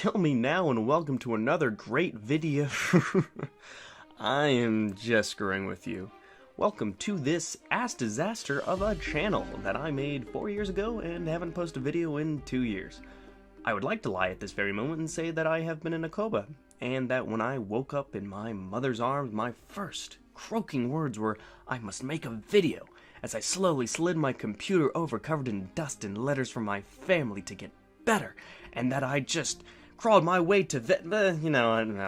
Kill me now and welcome to another great video. I am just screwing with you. Welcome to this ass disaster of a channel that I made 4 years ago and haven't posted a video in 2 years. I would like to lie at this very moment and say that I have been in a coma, and that when I woke up in my mother's arms, my first croaking words were, "I must make a video," as I slowly slid my computer over covered in dust and letters from my family to get better, and that I just crawled my way to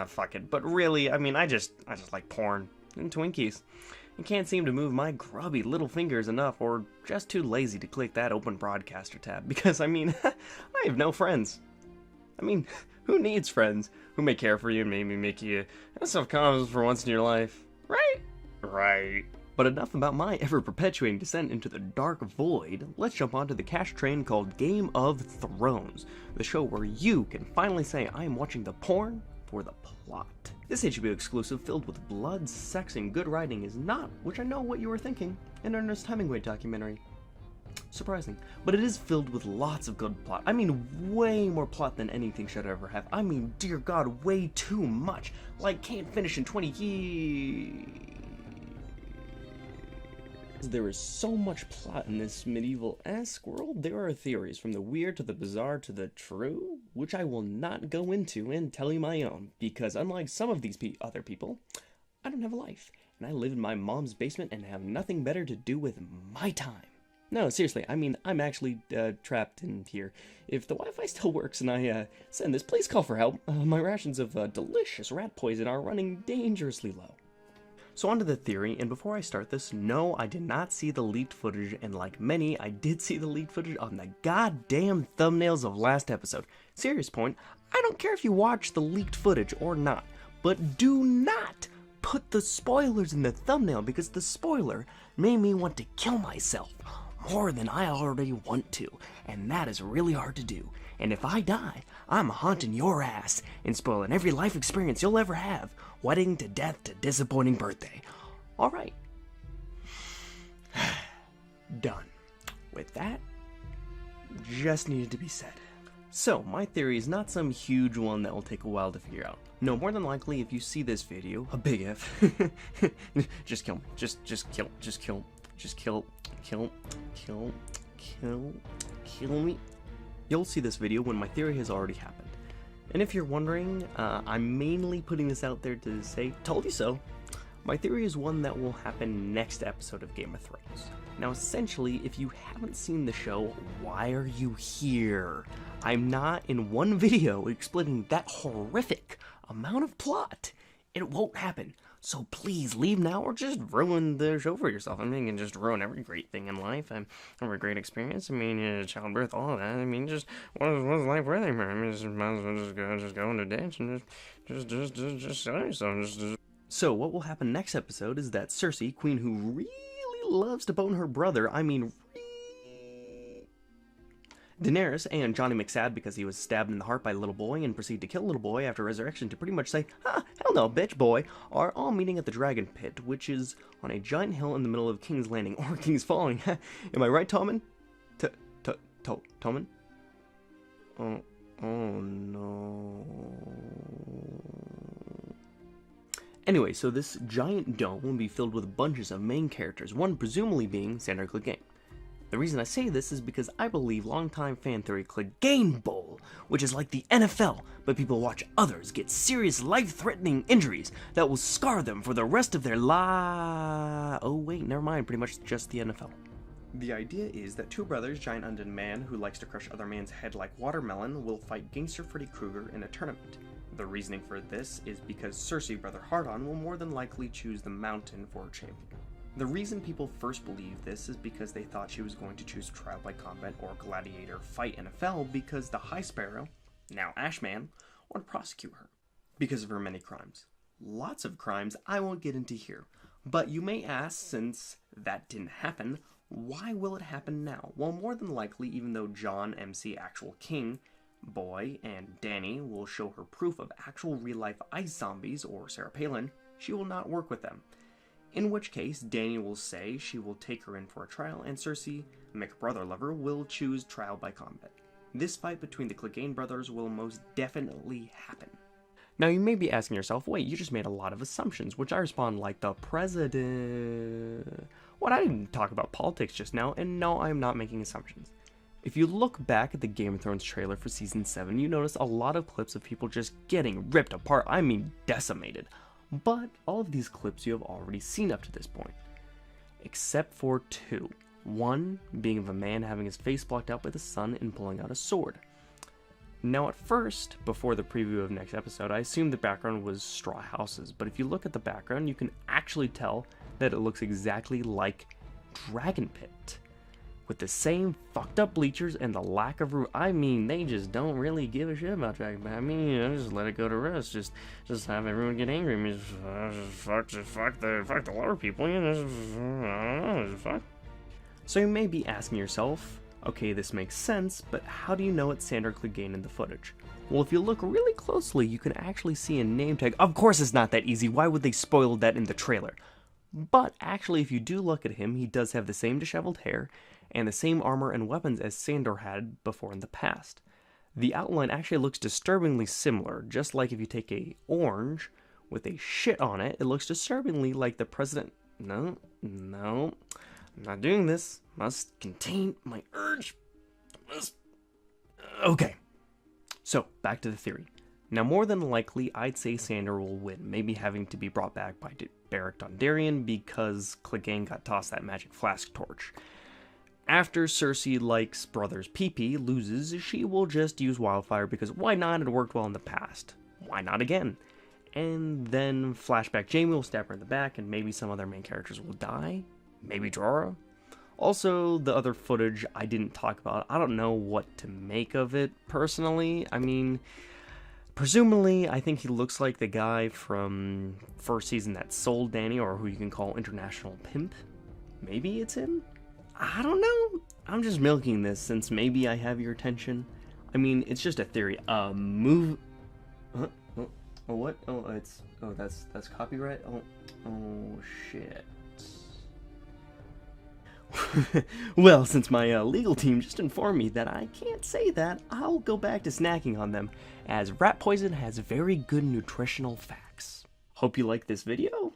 fuck it. But really, I just like porn and Twinkies. I can't seem to move my grubby little fingers enough, or just too lazy to click that open broadcaster tab, because I have no friends. Who needs friends who may care for you and maybe make you self-conscious for once in your life, right? Right. But enough about my ever-perpetuating descent into the dark void. Let's jump onto the cash train called Game of Thrones, the show where you can finally say I am watching the porn for the plot. This HBO exclusive filled with blood, sex, and good writing is not, which I know what you were thinking, an Ernest Hemingway documentary. Surprising, but it is filled with lots of good plot. Way more plot than anything should ever have. Dear God, way too much. Like, can't finish in 20 years. There is so much plot in this medieval-esque world. There are theories from the weird to the bizarre to the true, which I will not go into and tell you my own, because unlike some of these other people, I don't have a life, and I live in my mom's basement and have nothing better to do with my time. No, seriously, I'm actually trapped in here. If the Wi-Fi still works and I send this, please call for help. My rations of delicious rat poison are running dangerously low. So onto the theory, and before I start this, no, I did not see the leaked footage, and like many, I did see the leaked footage on the goddamn thumbnails of last episode. Serious point, I don't care if you watch the leaked footage or not, but do not put the spoilers in the thumbnail, because the spoiler made me want to kill myself more than I already want to, and that is really hard to do. And if I die, I'm haunting your ass and spoiling every life experience you'll ever have, wedding to death to disappointing birthday. Alright. Done. With that, just needed to be said. So, my theory is not some huge one that will take a while to figure out. No, more than likely, if you see this video, a big F, just kill me. Just kill me. You'll see this video when my theory has already happened. And if you're wondering, I'm mainly putting this out there to say, told you so. My theory is one that will happen next episode of Game of Thrones. Now essentially, if you haven't seen the show, why are you here? I'm not in one video explaining that horrific amount of plot. It won't happen. So please leave now or just ruin the show for yourself. You can just ruin every great thing in life. Every great experience. Childbirth, all of that. Just what's life really? Just might as well just go into dance and just sell yourself. So what will happen next episode is that Cersei, queen who really loves to bone her brother, Daenerys and Johnny McSad, because he was stabbed in the heart by a little boy and proceeded to kill little boy after resurrection to pretty much say, hell no, bitch boy, are all meeting at the Dragon Pit, which is on a giant hill in the middle of King's Landing, or King's Falling. Am I right, Tommen? Tommen? Oh no. Anyway, so this giant dome will be filled with bunches of main characters, one presumably being Sandor Clegane. The reason I say this is because I believe longtime fan theory Clegane Bowl, which is like the NFL, but people watch others get serious life-threatening injuries that will scar them for the rest of their oh wait, never mind, pretty much just the NFL. The idea is that two brothers, giant undead man who likes to crush other man's head like watermelon, will fight gangster Freddy Krueger in a tournament. The reasoning for this is because Cersei, brother Hardon, will more than likely choose the mountain for a champion. The reason people first believed this is because they thought she was going to choose trial by combat or gladiator fight NFL because the High Sparrow, now Ashman, would prosecute her because of her many crimes. Lots of crimes I won't get into here, but you may ask, since that didn't happen, why will it happen now? Well, more than likely, even though Jon, MC, actual king, boy, and Dany will show her proof of actual real-life ice zombies, or Sarah Palin, she will not work with them. In which case, Dany will say she will take her in for a trial, and Cersei, McBrother lover, will choose trial by combat. this fight between the Clegane brothers will most definitely happen. Now you may be asking yourself, wait, you just made a lot of assumptions, which I respond like the president. What, I didn't talk about politics just now, and no, I am not making assumptions. If you look back at the Game of Thrones trailer for Season 7, you notice a lot of clips of people just getting ripped apart, I mean decimated. But all of these clips you have already seen up to this point. Except for two. One being of a man having his face blocked out by the sun and pulling out a sword. Now at first, before the preview of next episode, I assumed the background was straw houses, but if you look at the background, you can actually tell that it looks exactly like Dragon Pit. With the same fucked up bleachers and the lack of roof. I mean, they just don't really give a shit about Dragon Pit. I mean, you know, just let it go to rest. Just have everyone get angry. I mean, fuck the water people. You know, fuck. So you may be asking yourself, okay, this makes sense, but how do you know it's Sandor Clegane in the footage? Well, if you look really closely, you can actually see a name tag. Of course it's not that easy. Why would they spoil that in the trailer? But actually, if you do look at him, he does have the same disheveled hair and the same armor and weapons as Sandor had before in the past. The outline actually looks disturbingly similar, just like if you take a orange with a shit on it, it looks disturbingly like the president. No, I'm not doing this. Must contain my urge. Okay. So, back to the theory. Now, more than likely, I'd say Sandor will win, maybe having to be brought back by Beric Dondarrion because Clegane got tossed that magic flask torch. After Cersei likes brothers Pee-Pee loses, she will just use Wildfire because why not? It worked well in the past. Why not again? And then flashback Jaime will stab her in the back and maybe some other main characters will die. Maybe Jorah. Also, the other footage I didn't talk about, I don't know what to make of it personally. I mean, presumably, I think he looks like the guy from first season that sold Dany, or who you can call International Pimp. Maybe it's him? I don't know. I'm just milking this since maybe I have your attention. I mean, it's just a theory. Move. Huh? Oh, what? Oh, it's. Oh, that's copyright. Oh, shit. Well, since my legal team just informed me that I can't say that, I'll go back to snacking on them, as rat poison has very good nutritional facts. Hope you like this video.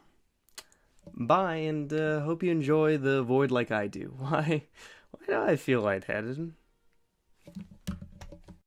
Bye, and hope you enjoy the void like I do. Why do I feel lightheaded?